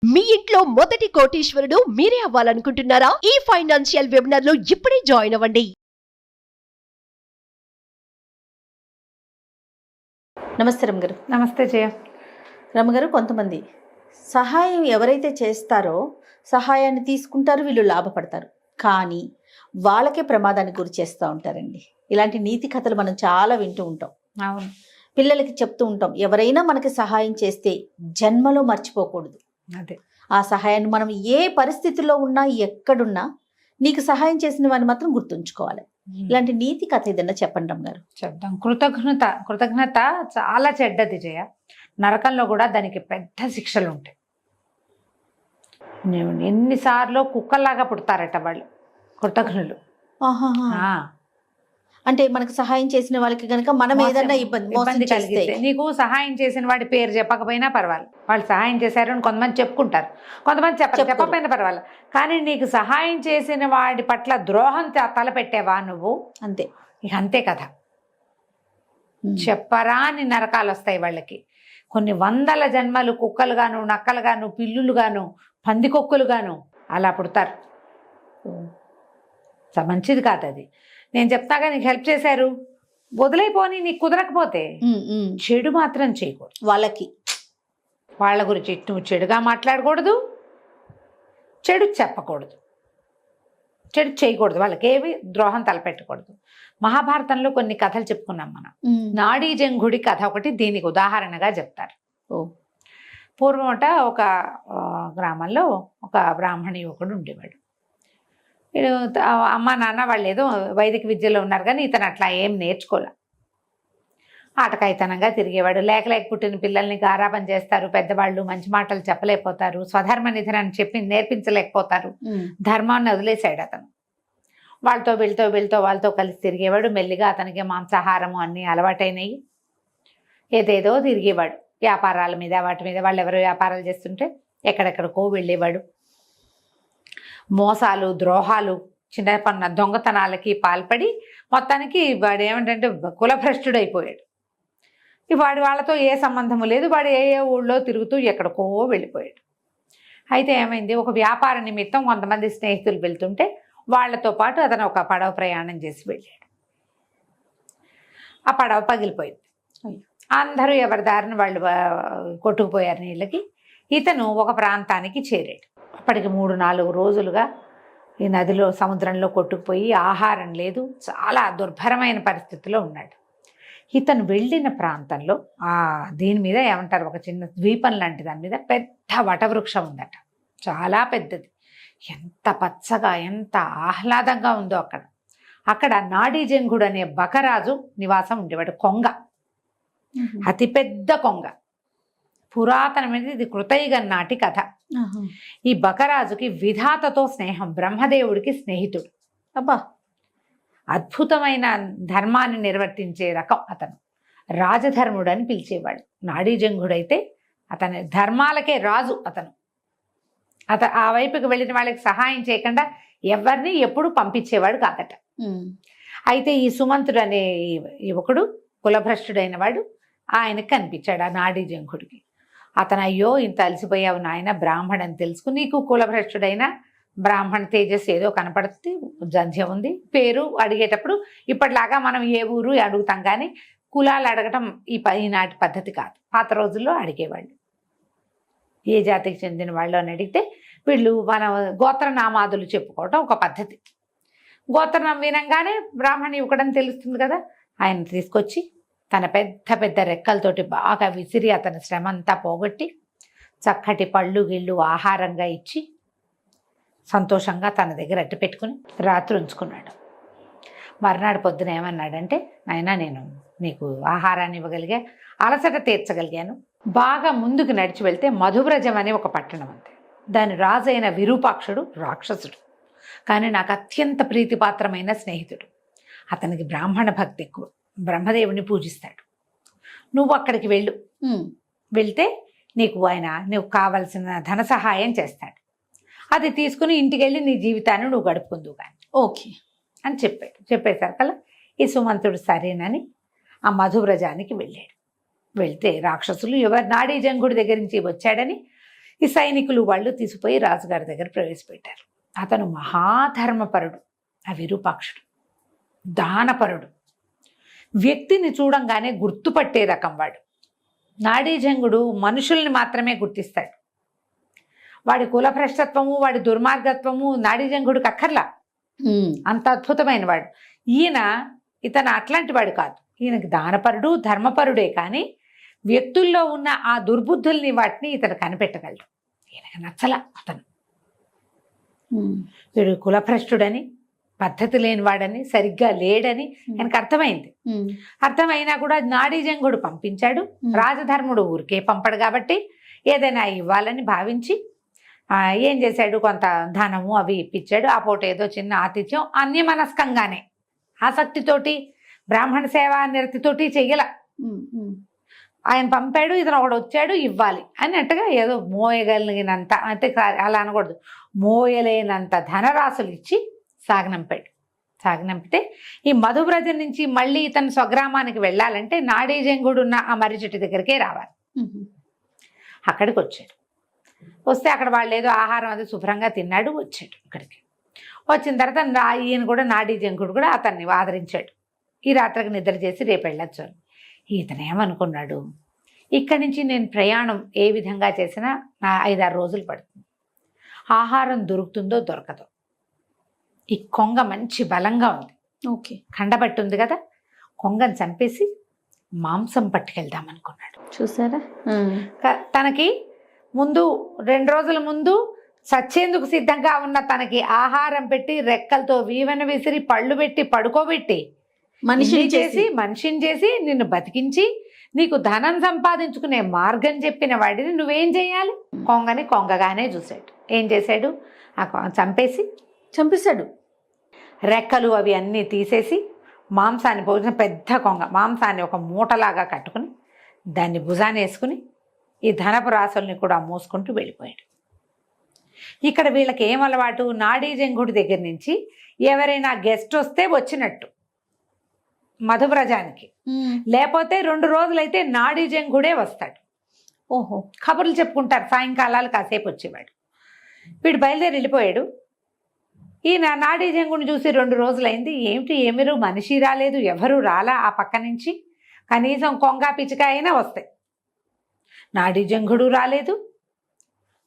మీ ఇంట్లో మొదటి కోటీశ్వరుడు మీరే అవ్వాలనుకుంటున్నారా? ఈ ఫైనాన్షియల్ వెబినార్ లో ఇప్పుడే జాయిన్ అవ్వండి. నమస్తే రమగారు. నమస్తే జయ. రమగారు, కొంతమంది సహాయం ఎవరైతే చేస్తారో సహాయాన్ని తీసుకుంటారు, వీళ్ళు లాభపడతారు, కానీ వాళ్ళకే ప్రమాదానికి గురి చేస్తూ ఉంటారండి. ఇలాంటి నీతి కథలు మనం చాలా వింటూ ఉంటాం. అవును, పిల్లలకి చెప్తూ ఉంటాం, ఎవరైనా మనకి సహాయం చేస్తే జన్మలో మర్చిపోకూడదు. అదే ఆ సహాయాన్ని మనం ఏ పరిస్థితుల్లో ఉన్నా, ఎక్కడున్నా నీకు సహాయం చేసిన వాడిని మాత్రం గుర్తుంచుకోవాలి. ఇలాంటి నీతి కథ ఏదన్నా చెప్పండి రమగారు. చెప్దాం. కృతజ్ఞత చాలా చెడ్డది జయ. నరకంలో కూడా దానికి పెద్ద శిక్షలు ఉంటాయి. ఎన్నిసార్లు కుక్కల్లాగా పుడతారట వాళ్ళు కృతజ్ఞులు. ఆ, అంటే మనకు సహాయం చేసిన వాళ్ళకి గనక మనం ఏదన్నా ఇబ్బంది కలిగితే, నీకు సహాయం చేసిన వాడి పేరు చెప్పకపోయినా పర్వాలేదు, వాళ్ళు సహాయం చేశారు అని కొంతమంది చెప్పుకుంటారు, కొంతమంది చెప్పకపోయినా పర్వాలేదు, కానీ నీకు సహాయం చేసిన వాడి పట్ల ద్రోహం తలపెట్టేవా నువ్వు, అంతే. ఇక అంతే కదా. చెప్పరా అని నరకాలు వస్తాయి వాళ్ళకి. కొన్ని వందల జన్మలు కుక్కలుగాను, నక్కలుగాను, పిల్లులుగాను, పందికొక్కులుగాను అలా పుడతారు. మంచిది కాదు అది. నేను చెప్తాగా, నీకు హెల్ప్ చేశారు, వదిలేపోని, నీకు కుదరకపోతే చెడు మాత్రం చేయకూడదు. వాళ్ళ గురించి నువ్వు చెడుగా మాట్లాడకూడదు, చెడు చెప్పకూడదు, చెడు చేయకూడదు, వాళ్ళకి ఏవి ద్రోహం తలపెట్టకూడదు. మహాభారతంలో కొన్ని కథలు చెప్పుకున్నాం మనం. నాడీ జంఘుడి కథ ఒకటి దీనికి ఉదాహరణగా చెప్తారు. పూర్వమట ఒక గ్రామంలో ఒక బ్రాహ్మణ యువకుడు ఉండేవాడు. అమ్మ నాన్న వాళ్ళు ఏదో వైదిక విద్యలో ఉన్నారు, కానీ ఇతను అట్లా ఏం నేర్చుకోలే. ఆటకాయితనంగా తిరిగేవాడు. లేక పుట్టిన పిల్లల్ని గారాబం చేస్తారు పెద్దవాళ్ళు, మంచి మాటలు చెప్పలేకపోతారు, స్వధర్మ నిధనాన్ని చెప్పి నేర్పించలేకపోతారు, ధర్మాన్ని వదిలేశాడు అతను. వాళ్ళతో కలిసి తిరిగేవాడు. మెల్లిగా అతనికి మాంసాహారము అన్నీ అలవాటైనవి. ఏదేదో తిరిగేవాడు, వ్యాపారాల మీద వాటి మీద. వాళ్ళు ఎవరో వ్యాపారాలు చేస్తుంటే ఎక్కడెక్కడికో వెళ్ళేవాడు. మోసాలు, ద్రోహాలు, చిన్న దొంగతనాలకి పాల్పడి మొత్తానికి వాడు ఏమిటంటే కులభ్రష్టుడు అయిపోయాడు. వాడి వాళ్ళతో ఏ సంబంధము లేదు. వాడు ఏ ఊళ్ళో తిరుగుతూ ఎక్కడికో వెళ్ళిపోయాడు. అయితే ఏమైంది, ఒక వ్యాపార నిమిత్తం కొంతమంది స్నేహితులు వెళ్తుంటే వాళ్లతో పాటు అతను ఒక పడవ ప్రయాణం చేసి వెళ్ళాడు. ఆ పడవ పగిలిపోయింది. అందరూ ఎవరి దారిని వాళ్ళు కొట్టుకుపోయారు నీళ్ళకి. ఇతను ఒక ప్రాంతానికి చేరాడు. అప్పటికి 3-4 రోజులుగా ఈ నదిలో, సముద్రంలో కొట్టుకుపోయి ఆహారం లేదు, చాలా దుర్భరమైన పరిస్థితిలో ఉన్నాడు. ఇతను వెళ్ళిన ప్రాంతంలో దీని మీద ఏమంటారు, ఒక చిన్న ద్వీపం లాంటి దాని మీద పెద్ద వటవృక్షం ఉందట, చాలా పెద్దది. ఎంత పచ్చగా, ఎంత ఆహ్లాదంగా ఉందో అక్కడ నాడీ జంఘుడు అనే బకరాజు నివాసం ఉండేవాడు. కొంగ, అతిపెద్ద కొంగ, పురాతనమైనది. ఇది కృతయుగం నాటి కథ. ఈ బకరాజుకి విధాతతో స్నేహం, బ్రహ్మదేవుడికి స్నేహితుడు. అబ్బా, అద్భుతమైన ధర్మాన్ని నిర్వర్తించే రకం అతను. రాజధర్ముడు అని పిలిచేవాడు. నాడీ జంఘుడైతే అతని ధర్మాలకే రాజు. అతను ఆ వైపుకి వెళ్ళిన వాళ్ళకి సహాయం చేయకుండా ఎవరిని ఎప్పుడు పంపించేవాడు కాదట. అయితే ఈ సుమంతుడు అనే యువకుడు, కులభ్రష్టుడైన వాడు, ఆయనకు కనిపించాడు ఆ నాడీ జంఘుడికి. అతను, అయ్యో ఇంత అలసిపోయావు నాయన, బ్రాహ్మణని తెలుసుకుని, నీకు కులభ్రష్టుడైన బ్రాహ్మణ తేజస్సు ఏదో కనపడుతుంది, జంధ్యం ఉంది. పేరు అడిగేటప్పుడు ఇప్పటిలాగా మనం ఏ ఊరు అడుగుతాం, కానీ కులాలు అడగటం ఈనాటి పద్ధతి కాదు. పాత రోజుల్లో అడిగేవాళ్ళు, ఏ జాతికి చెందిన వాళ్ళు అని అడిగితే వీళ్ళు మన గోత్రనామాదులు చెప్పుకోవటం ఒక పద్ధతి. గోత్రనామం వినంగానే బ్రాహ్మణ యువకుడని తెలుస్తుంది కదా. ఆయన తీసుకొచ్చి తన పెద్ద రెక్కలతోటి బాగా విసిరి అతని శ్రమ అంతా పోగొట్టి చక్కటి పళ్ళు గిళ్ళు ఆహారంగా ఇచ్చి సంతోషంగా తన దగ్గర అట్టు పెట్టుకుని రాత్రి ఉంచుకున్నాడు. మర్నాడు పొద్దున ఏమన్నాడంటే, నాయనా, నేను నీకు ఆహారాన్ని ఇవ్వగలిగా, అలసట తీర్చగలిగాను. బాగా ముందుకు నడిచి వెళ్తే మధువ్రజం అనే ఒక పట్టణం ఉంది. దాని రాజైన విరూపాక్షుడు రాక్షసుడు, కానీ నాకు అత్యంత ప్రీతిపాత్రమైన స్నేహితుడు. అతనికి బ్రాహ్మణ భక్తి ఎక్కువ, బ్రహ్మదేవుని పూజిస్తాడు. నువ్వు అక్కడికి వెళ్తే నీకు కావలసిన ధన సహాయం చేస్తాడు. అది తీసుకుని ఇంటికి వెళ్ళి నీ జీవితాన్ని నువ్వు గడుపుకుందువు కానీ, ఓకే అని చెప్పేసరికల్లా ఈ సుమంతుడు సరేనని ఆ మధువ్రజానికి వెళ్ళాడు. వెళ్తే రాక్షసులు నాడీ జంఘుడి దగ్గర నుంచి వచ్చాడని ఈ సైనికులు వాళ్ళు తీసుకుపోయి రాజుగారి దగ్గర ప్రవేశపెట్టారు. అతను మహాధర్మపరుడు, ఆ విరూపాక్షుడు దానపరుడు, వ్యక్తిని చూడంగానే గుర్తుపట్టే రకం వాడు. నాడీజంగుడు మనుషుల్ని మాత్రమే గుర్తిస్తాడు. వాడి కులభ్రష్టత్వము, వాడి దుర్మార్గత్వము నాడీజంగుడికి అక్కర్లా, అంత అద్భుతమైన వాడు. ఇతను అట్లాంటి వాడు కాదు. ఈయనకి దానపరుడు ధర్మపరుడే, కానీ వ్యక్తుల్లో ఉన్న ఆ దుర్బుద్ధుల్ని వాటిని ఇతను కనిపెట్టగలడు. ఈయనకి నచ్చల అతను. వీడు కులభ్రష్టుడని, పద్ధతి లేనివాడని, సరిగ్గా లేడని ఆయనకు అర్థమైంది. అర్థమైనా కూడా నాడీజంగుడు పంపించాడు. రాజధర్ముడు ఊరికే పంపడు కాబట్టి ఏదైనా ఇవ్వాలని భావించి ఏం చేశాడు, కొంత ధనము అవి ఇప్పించాడు. ఆ పూట ఏదో చిన్న ఆతిథ్యం అన్యమనస్కంగానే, ఆసక్తితోటి బ్రాహ్మణ సేవా నిరతితోటి చెయ్యాల. ఆయన పంపాడు, ఇతను ఒకడు వచ్చాడు ఇవ్వాలి అన్నట్టుగా ఏదో మోయగలిగినంత, అంటే అలా అనకూడదు, మోయలేనంత ధనరాశులు ఇచ్చి సాగనంపితే ఈ మధువ్రజ నుంచి మళ్ళీ ఇతను స్వగ్రామానికి వెళ్ళాలంటే నాడీజంగుడు ఉన్న ఆ మర్రి చెట్టు దగ్గరికే రావాలి. అక్కడికి వచ్చాడు. వస్తే అక్కడ వాళ్ళు ఏదో ఆహారం అది శుభ్రంగా తిన్నాడు, వచ్చాడు. అక్కడికి వచ్చిన తర్వాత ఈయన కూడా నాడీజంగుడు కూడా అతన్ని ఆదరించాడు. ఈ రాత్రికి నిద్ర చేసి రేపు వెళ్ళొచ్చు అని. ఇతను ఏమనుకున్నాడు, ఇక్కడి నుంచి నేను ప్రయాణం ఏ విధంగా చేసినా నా 5-6 రోజులు పడుతుంది. ఆహారం దొరుకుతుందో దొరకదో. ఈ కొంగ మంచి బలంగా ఉంది, ఓకే, కండబట్టి ఉంది కదా, కొంగను చంపేసి మాంసం పట్టుకెళ్దాం అనుకున్నాడు. చూసారా, తనకి ముందు 2 రోజుల ముందు సచ్చేందుకు సిద్ధంగా ఉన్న తనకి ఆహారం పెట్టి, రెక్కలతో వీవన విసిరి, పళ్ళు పెట్టి పడుకోబెట్టి, మనిషిని చేసి నిన్ను బతికించి నీకు ధనం సంపాదించుకునే మార్గం చెప్పిన వాడిని నువ్వేం చేయాలి? కొంగని కొంగగానే చూశాడు. ఏం చేశాడు, చంపేశాడు. రెక్కలు అవి అన్నీ తీసేసి మాంసాన్ని పోసిన పెద్ద కొంగ మాంసాన్ని ఒక మూటలాగా కట్టుకుని దాన్ని భుజాన్ని వేసుకుని ఈ ధనపు రాసుల్ని కూడా మోసుకుంటూ వెళ్ళిపోయాడు. ఇక్కడ వీళ్ళకి ఏం అలవాటు, నాడీజంగుడి దగ్గర నుంచి ఎవరైనా గెస్ట్ వస్తే వచ్చినట్టు మధువ్రజానికి, లేకపోతే 2 రోజులైతే నాడీజంగుడే వస్తాడు. ఓహో, కబుర్లు చెప్పుకుంటారు, సాయంకాలాలు కాసేపు వచ్చేవాడు. వీడు బయలుదేరి వెళ్ళిపోయాడు. ఈయన నాడీజంగుడిని చూసి 2 రోజులైంది, ఏమిరు మనిషి రాలేదు, ఎవరు రాలా ఆ పక్క నుంచి, కనీసం కొంగ పిచ్చిక అయినా వస్తాయి, నాడీజంగుడు రాలేదు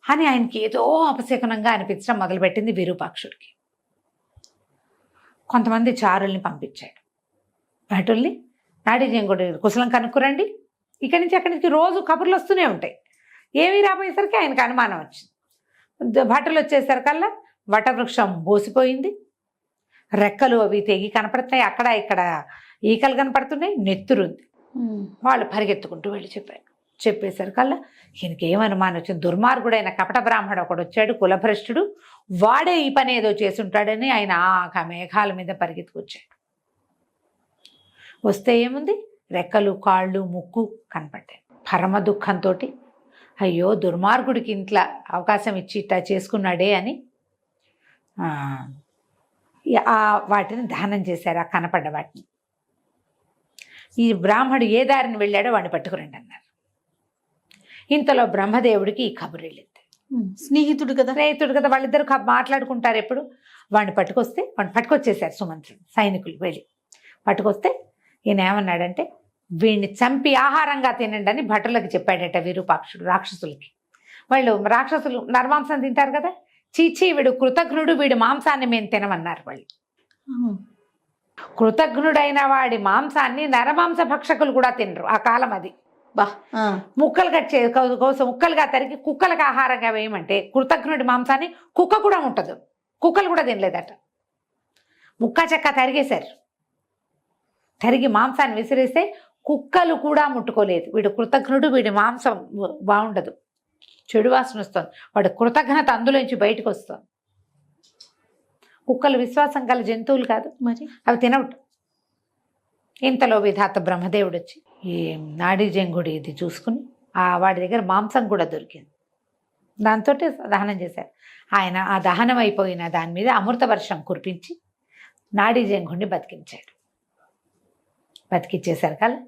అని ఆయనకి ఏదో అపశకునంగా అనిపించడం మొదలుపెట్టింది విరూపాక్షుడికి. కొంతమంది చారుల్ని పంపించాడు. భటుల్ని, నాడీజంగుడి కుశలం కనుక్కురండి, ఇక్కడి నుంచి అక్కడి నుంచి రోజు కబుర్లు వస్తూనే ఉంటాయి. ఏమీ రాబోయేసరికి ఆయనకు అనుమానం వచ్చింది. భటులు వచ్చేసరికల్లా వటవృక్షం బోసిపోయింది, రెక్కలు అవి తెగి కనపడుతున్నాయి, అక్కడ ఇక్కడ ఈకలు కనపడుతున్నాయి, నెత్తురుంది. వాళ్ళు పరిగెత్తుకుంటూ వెళ్ళి చెప్పేసరికల్లా ఈయనకి ఏమనుమానం వచ్చింది, దుర్మార్గుడైన కపట బ్రాహ్మడు ఒకడు వచ్చాడు, కులభ్రష్టుడు, వాడే ఈ పని ఏదో చేసుంటాడని ఆయన ఆ మేఘాల మీద పరిగెత్తుకొచ్చాడు. వస్తే ఏముంది, రెక్కలు కాళ్ళు ముక్కు కనపడ్డాయి. పరమ దుఃఖంతో అయ్యో దుర్మార్గుడికి ఇంట్లో అవకాశం ఇచ్చి ఇట్లా చేసుకున్నాడే అని వాటిని దహనం చేశారు, ఆ కనపడ్డ వాటిని. ఈ బ్రాహ్మడు ఏ దారిని వెళ్ళాడో వాడిని పట్టుకురండి అన్నారు. ఇంతలో బ్రహ్మదేవుడికి ఈ కబురు వెళ్ళింది. స్నేహితుడు కదా వాళ్ళిద్దరు మాట్లాడుకుంటారు ఎప్పుడు. వాడిని పట్టుకొచ్చేసారు సుమంత్రుడు, సైనికులు వెళ్ళి పట్టుకొస్తే ఈయన ఏమన్నాడంటే, వీడిని చంపి ఆహారంగా తినండి అని భటులకు చెప్పాడట విరూపాక్షుడు రాక్షసులకి. రాక్షసులు నరమాంసం తింటారు కదా, చీచి వీడు కృతజ్ఞుడు, వీడి మాంసాన్ని మేము తినమన్నారు వాళ్ళు. కృతజ్ఞుడైన వాడి మాంసాన్ని నరమాంస భక్షకులు కూడా తినరు ఆ కాలం. అది ముక్కలుగా తరిగి కుక్కలకు ఆహారంగా వేయమంటే కృతజ్ఞుడి మాంసాన్ని కుక్క కూడా ముట్టదు, కుక్కలు కూడా తినలేదట. ముక్క చెక్క తరిగేశారు, తరిగి మాంసాన్ని విసిరేస్తే కుక్కలు కూడా ముట్టుకోలేదు. వీడు కృతజ్ఞుడు, వీడి మాంసం బాగుండదు, చెడు వాసన వస్తుంది, వాడు కృతజ్ఞత అందులోంచి బయటకు వస్తుంది. కుక్కలు విశ్వాసం గల జంతువులు కాదు, మరి అవి తినవట. ఇంతలో విధాత బ్రహ్మదేవుడు వచ్చి ఈ నాడీజంగుడి ఇది చూసుకుని వాడి దగ్గర మాంసం కూడా దొరికింది, దాంతో దహనం చేశారు. ఆయన ఆ దహనం అయిపోయిన దాని మీద అమృత వర్షం కురిపించి నాడీజంగుడిని బతికించాడు. బతికిచ్చేసరికల్లా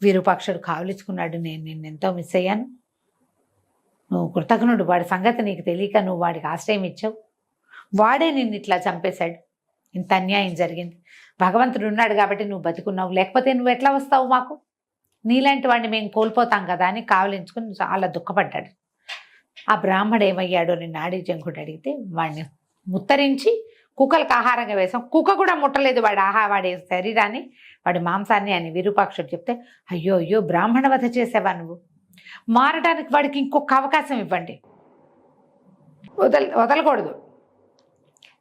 విరూపాక్షుడు కావలించుకున్నాడు, నేను నిన్నెంతో మిస్ అయ్యాను, నువ్వు కృతజ్ఞుడు, వాడి సంగతి నీకు తెలియక నువ్వు వాడికి ఆశ్రయం ఇచ్చావు, వాడే నిన్ను ఇట్లా చంపేశాడు, ఇంత అన్యాయం జరిగింది, భగవంతుడు ఉన్నాడు కాబట్టి నువ్వు బతుకున్నావు, లేకపోతే నువ్వు ఎట్లా వస్తావు మాకు, నీలాంటి వాడిని మేము కోల్పోతాం కదా అని కావలించుకుని చాలా దుఃఖపడ్డాడు. ఆ బ్రాహ్మడు ఏమయ్యాడో నేను నాడీ జంకుడు అడిగితే వాడిని ముత్తరించి కుక్కలకు ఆహారంగా వేసాం, కుక్క కూడా ముట్టలేదు వాడి శరీరాన్ని, వాడి మాంసాన్ని అని విరూపాక్షుడు చెప్తే, అయ్యో అయ్యో బ్రాహ్మణ వధ చేసావా నువ్వు, మారడానికి వాడికి ఇంకొక అవకాశం ఇవ్వండి, వదలకూడదు,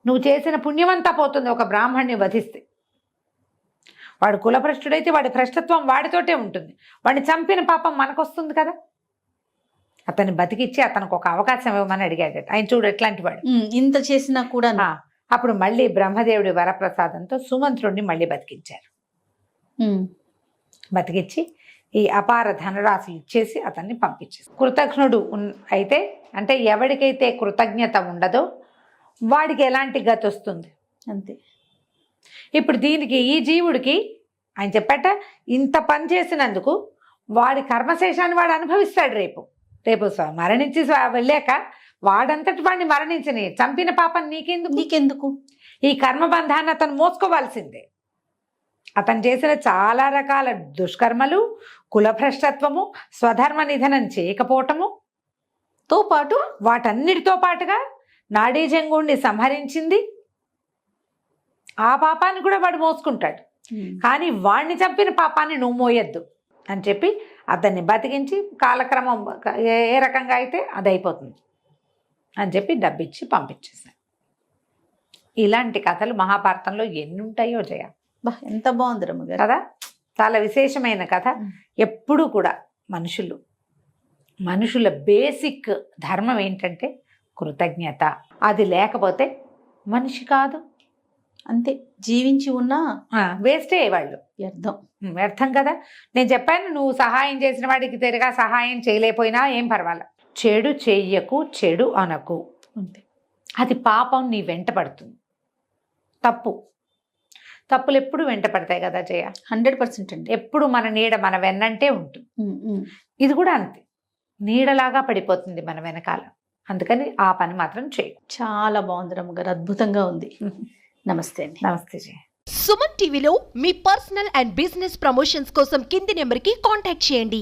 నువ్వు చేసిన పుణ్యమంతా పోతుంది ఒక బ్రాహ్మణ్ణి వధిస్తే. వాడు కులభ్రష్టుడైతే వాడి భ్రష్టత్వం వాడితోటే ఉంటుంది, వాడిని చంపిన పాపం మనకొస్తుంది కదా, అతన్ని బతికిచ్చి అతనికి ఒక అవకాశం ఇవ్వమని అడిగాడు. ఆయన చూడు ఎట్లాంటి వాడు, ఇంత చేసినా కూడా. అప్పుడు మళ్ళీ బ్రహ్మదేవుడి వరప్రసాదంతో సుమంత్రుడిని మళ్ళీ బతికించారు. బతికిచ్చి ఈ అపార ధనరాశులు ఇచ్చేసి అతన్ని పంపించేసి, కృతజ్ఞుడు అయితే అంటే ఎవరికైతే కృతజ్ఞత ఉండదో వాడికి ఎలాంటి గతి వస్తుంది అంతే. ఇప్పుడు దీనికి ఈ జీవుడికి ఆయన చెప్పట, ఇంత పని చేసినందుకు వాడి కర్మశేషాన్ని వాడు అనుభవిస్తాడు. రేపు మరణించి వెళ్ళాక వాడంతటి వాడిని మరణించని, చంపిన పాపం నీకెందుకు, ఈ కర్మబంధాన్ని అతను మోసుకోవాల్సిందే. అతను చేసిన చాలా రకాల దుష్కర్మలు, కులభ్రష్టత్వము, స్వధర్మ నిధనం చేయకపోవటము తో పాటు వాటన్నిటితో పాటుగా నాడీజంగుణ్ణి సంహరించింది, ఆ పాపాన్ని కూడా వాడు మోసుకుంటాడు. కానీ వాడిని చంపిన పాపాన్ని నువ్వు మోయొద్దు అని చెప్పి అతన్ని బతికించి కాలక్రమం ఏ రకంగా అయితే అది అయిపోతుంది అని చెప్పి డబ్బిచ్చి పంపించేశాను. ఇలాంటి కథలు మహాభారతంలో ఎన్ని ఉంటాయో జయ. ఎంత బాగుంది రమ్మగారు కదా, చాలా విశేషమైన కథ. ఎప్పుడూ కూడా మనుషుల బేసిక్ ధర్మం ఏంటంటే కృతజ్ఞత. అది లేకపోతే మనిషి కాదు, అంతే. జీవించి ఉన్నా వేస్టే వాళ్ళు, వ్యర్థం కదా. నేను చెప్పాను, నువ్వు సహాయం చేసిన వాడికి తిరిగా సహాయం చేయలేకపోయినా ఏం పర్వాలేదు, చెడు చెయ్యకు, చెడు అనకు, అంతే. అది పాపం నీ వెంట పడుతుంది. తప్పులు ఎప్పుడు వెంట పడతాయి కదా జయ, 100% అండి. ఎప్పుడు మన నీడ మన వెన్నంటే ఉంటుంది. ఇది కూడా అంతే, నీడలాగా పడిపోతుంది మన వెనకాల. అందుకని ఆ పని మాత్రం చేయి. చాలా బాగుంది రమ్మగారు, అద్భుతంగా ఉంది. నమస్తే అండి. నమస్తే జయ. సుమన్ టీవీలో మీ పర్సనల్ అండ్ బిజినెస్ ప్రమోషన్స్ కోసం కింది నెంబర్కి కాంటాక్ట్ చేయండి.